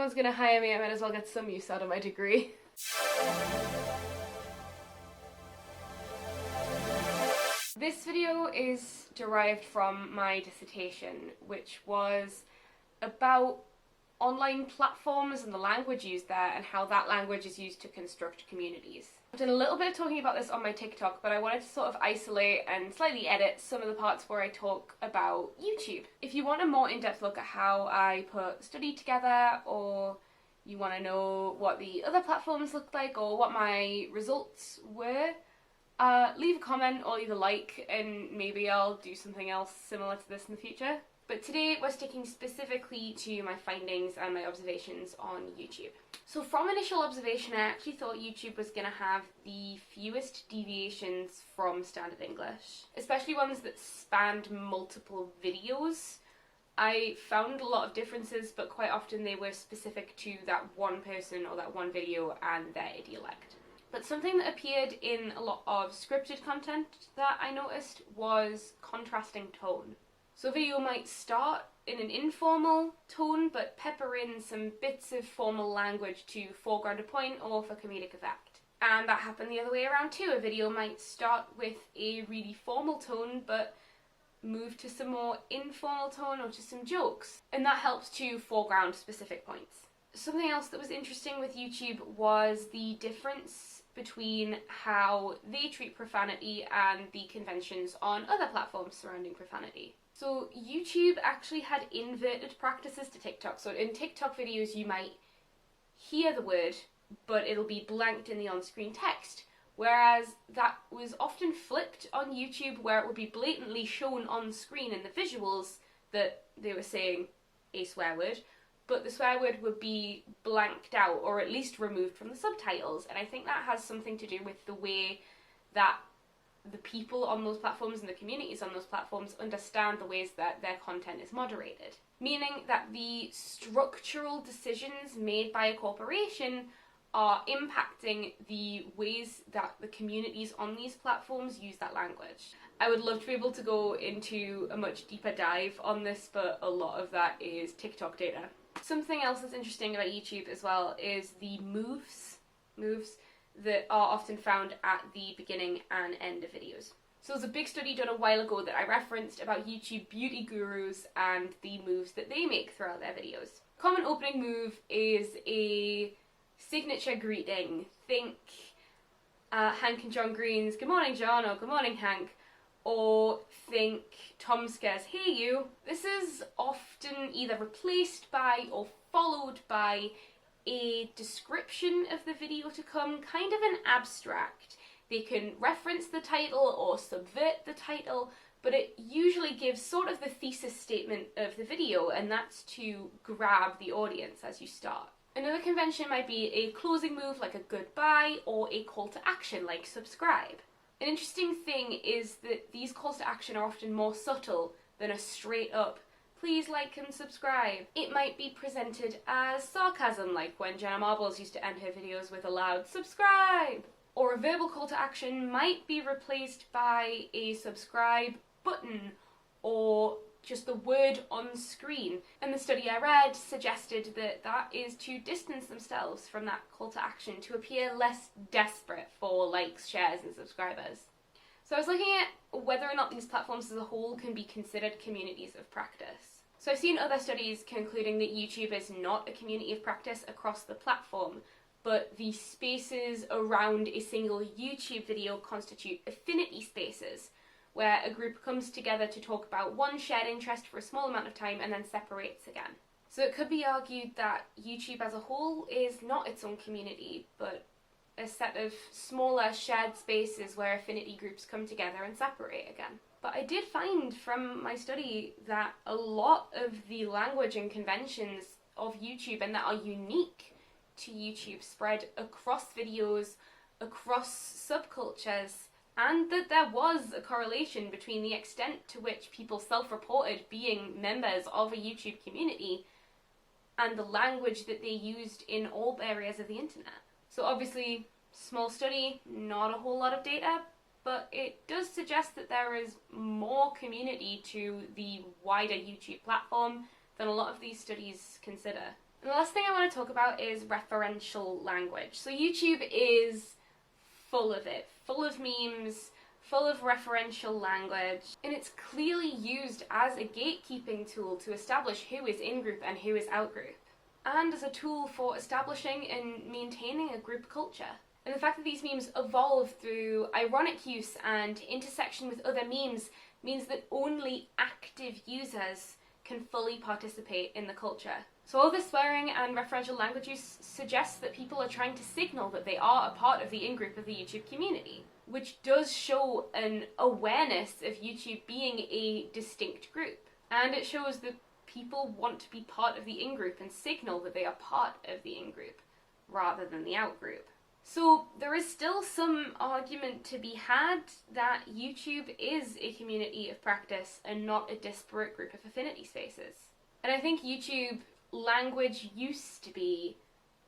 someone's gonna hire me, I might as well get some use out of my degree. This video is derived from my dissertation, which was about online platforms and the language used there and how that language is used to construct communities. I've done a little bit of talking about this on my TikTok, but I wanted to sort of isolate and slightly edit some of the parts where I talk about YouTube. If you want a more in-depth look at how I put study together, or you want to know what the other platforms looked like or what my results were, leave a comment or leave a like and maybe I'll do something else similar to this in the future. But today we're sticking specifically to my findings and my observations on YouTube. So from initial observation, I actually thought YouTube was going to have the fewest deviations from standard English, especially ones that spanned multiple videos. I found a lot of differences, but quite often they were specific to that one person or that one video and their idiolect. But something that appeared in a lot of scripted content that I noticed was contrasting tone. So a video might start in an informal tone, but pepper in some bits of formal language to foreground a point or for comedic effect. And that happened the other way around too. A video might start with a really formal tone, but move to some more informal tone or to some jokes. And that helps to foreground specific points. Something else that was interesting with YouTube was the difference between how they treat profanity and the conventions on other platforms surrounding profanity. So YouTube actually had inverted practices to TikTok. So in TikTok videos you might hear the word, but it'll be blanked in the on-screen text. Whereas that was often flipped on YouTube, where it would be blatantly shown on screen in the visuals that they were saying a swear word, but the swear word would be blanked out or at least removed from the subtitles. And I think that has something to do with the way that the people on those platforms and the communities on those platforms understand the ways that their content is moderated. Meaning that the structural decisions made by a corporation are impacting the ways that the communities on these platforms use that language. I would love to be able to go into a much deeper dive on this, but a lot of that is TikTok data. Something else that's interesting about YouTube as well is the moves that are often found at the beginning and end of videos. So there's a big study done a while ago that I referenced about YouTube beauty gurus and the moves that they make throughout their videos. Common opening move is a signature greeting. Think Hank and John Green's "Good morning, John" or "Good morning, Hank." Or think Tom Scare's "Hey you." This is often either replaced by or followed by a description of the video to come, kind of an abstract. They can reference the title or subvert the title, but it usually gives sort of the thesis statement of the video, and that's to grab the audience as you start. Another convention might be a closing move like a goodbye, or a call to action like subscribe. An interesting thing is that these calls to action are often more subtle than a straight up "please like and subscribe." It might be presented as sarcasm, like when Jenna Marbles used to end her videos with a loud "subscribe." Or a verbal call to action might be replaced by a subscribe button or just the word on screen. And the study I read suggested that that is to distance themselves from that call to action, to appear less desperate for likes, shares and subscribers. So I was looking at whether or not these platforms as a whole can be considered communities of practice. So I've seen other studies concluding that YouTube is not a community of practice across the platform, but the spaces around a single YouTube video constitute affinity spaces, where a group comes together to talk about one shared interest for a small amount of time and then separates again. So it could be argued that YouTube as a whole is not its own community, but a set of smaller shared spaces where affinity groups come together and separate again. But I did find from my study that a lot of the language and conventions of YouTube and that are unique to YouTube spread across videos, across subcultures, and that there was a correlation between the extent to which people self-reported being members of a YouTube community and the language that they used in all areas of the internet. So obviously, small study, not a whole lot of data, but it does suggest that there is more community to the wider YouTube platform than a lot of these studies consider. And the last thing I want to talk about is referential language. So YouTube is full of it, full of memes, full of referential language, and it's clearly used as a gatekeeping tool to establish who is in-group and who is out-group, and as a tool for establishing and maintaining a group culture. And the fact that these memes evolve through ironic use and intersection with other memes means that only active users can fully participate in the culture. So all this swearing and referential language use suggests that people are trying to signal that they are a part of the in-group of the YouTube community, which does show an awareness of YouTube being a distinct group. And it shows that people want to be part of the in-group and signal that they are part of the in-group, rather than the out-group. So there is still some argument to be had that YouTube is a community of practice and not a disparate group of affinity spaces. And I think YouTube language used to be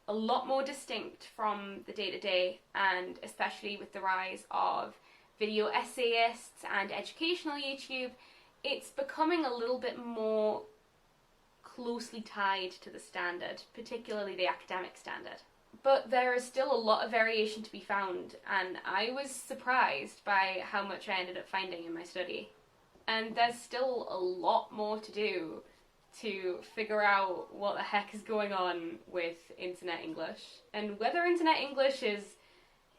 a lot more distinct from the day-to-day, and especially with the rise of video essayists and educational YouTube, it's becoming a little bit more closely tied to the standard, particularly the academic standard. But there is still a lot of variation to be found, and I was surprised by how much I ended up finding in my study. And there's still a lot more to do to figure out what the heck is going on with internet English, and whether internet English is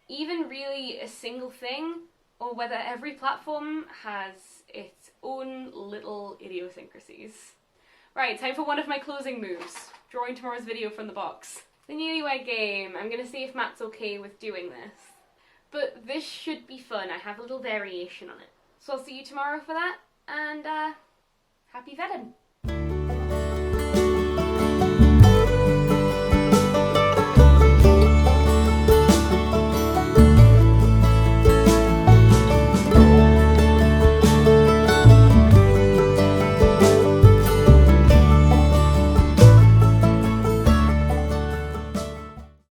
even really a single thing, or whether every platform has its own little idiosyncrasies. Right, time for one of my closing moves, drawing tomorrow's video from the box. The newlywed game. I'm gonna see if Matt's okay with doing this. But this should be fun. I have a little variation on it. So I'll see you tomorrow for that, and happy VEDIM!